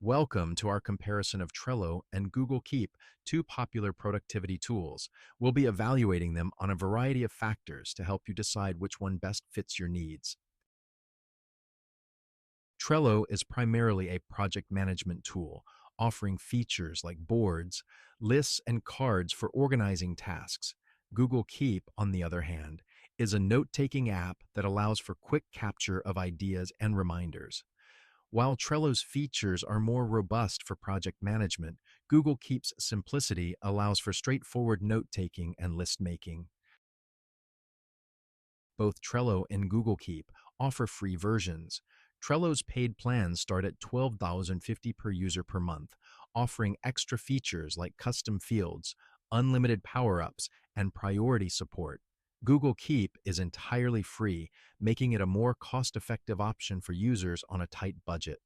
Welcome to our comparison of Trello and Google Keep, two popular productivity tools. We'll be evaluating them on a variety of factors to help you decide which one best fits your needs. Trello is primarily a project management tool, offering features like boards, lists, and cards for organizing tasks. Google Keep, on the other hand, is a note-taking app that allows for quick capture of ideas and reminders. While Trello's features are more robust for project management, Google Keep's simplicity allows for straightforward note-taking and list-making. Both Trello and Google Keep offer free versions. Trello's paid plans start at $12.50 per user per month, offering extra features like custom fields, unlimited power-ups, and priority support. Google Keep is entirely free, making it a more cost-effective option for users on a tight budget.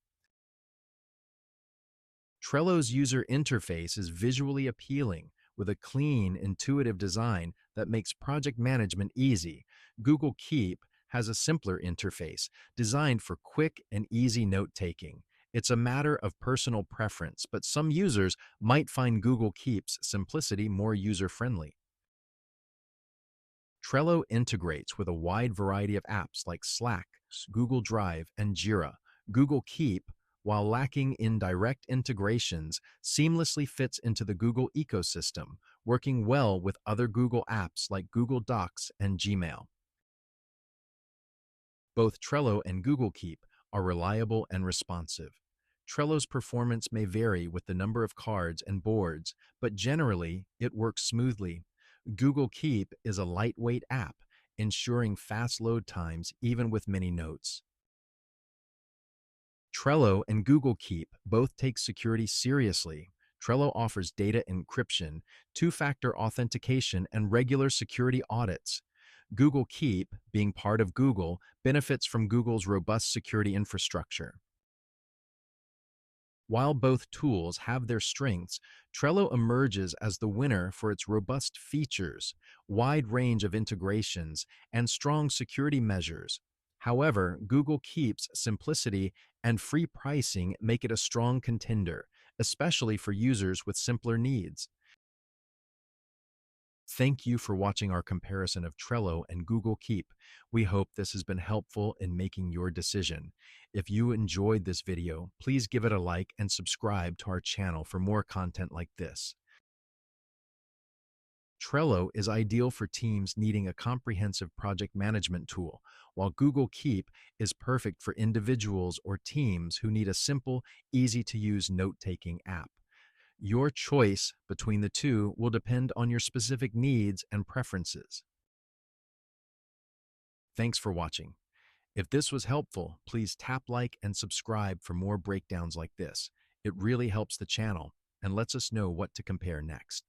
Trello's user interface is visually appealing, with a clean, intuitive design that makes project management easy. Google Keep has a simpler interface, designed for quick and easy note-taking. It's a matter of personal preference, but some users might find Google Keep's simplicity more user-friendly. Trello integrates with a wide variety of apps like Slack, Google Drive, and Jira. Google Keep, while lacking in direct integrations, seamlessly fits into the Google ecosystem, working well with other Google apps like Google Docs and Gmail. Both Trello and Google Keep are reliable and responsive. Trello's performance may vary with the number of cards and boards, but generally, it works smoothly. Google Keep is a lightweight app, ensuring fast load times even with many notes. Trello and Google Keep both take security seriously. Trello offers data encryption, two-factor authentication, and regular security audits. Google Keep, being part of Google, benefits from Google's robust security infrastructure. While both tools have their strengths, Trello emerges as the winner for its robust features, wide range of integrations, and strong security measures. However, Google Keep's simplicity and free pricing make it a strong contender, especially for users with simpler needs. Thank you for watching our comparison of Trello and Google Keep. We hope this has been helpful in making your decision. If you enjoyed this video, please give it a like and subscribe to our channel for more content like this. Trello is ideal for teams needing a comprehensive project management tool, while Google Keep is perfect for individuals or teams who need a simple, easy-to-use note-taking app. Your choice between the two will depend on your specific needs and preferences. Thanks for watching. If this was helpful, please tap like and subscribe for more breakdowns like this. It really helps the channel and lets us know what to compare next.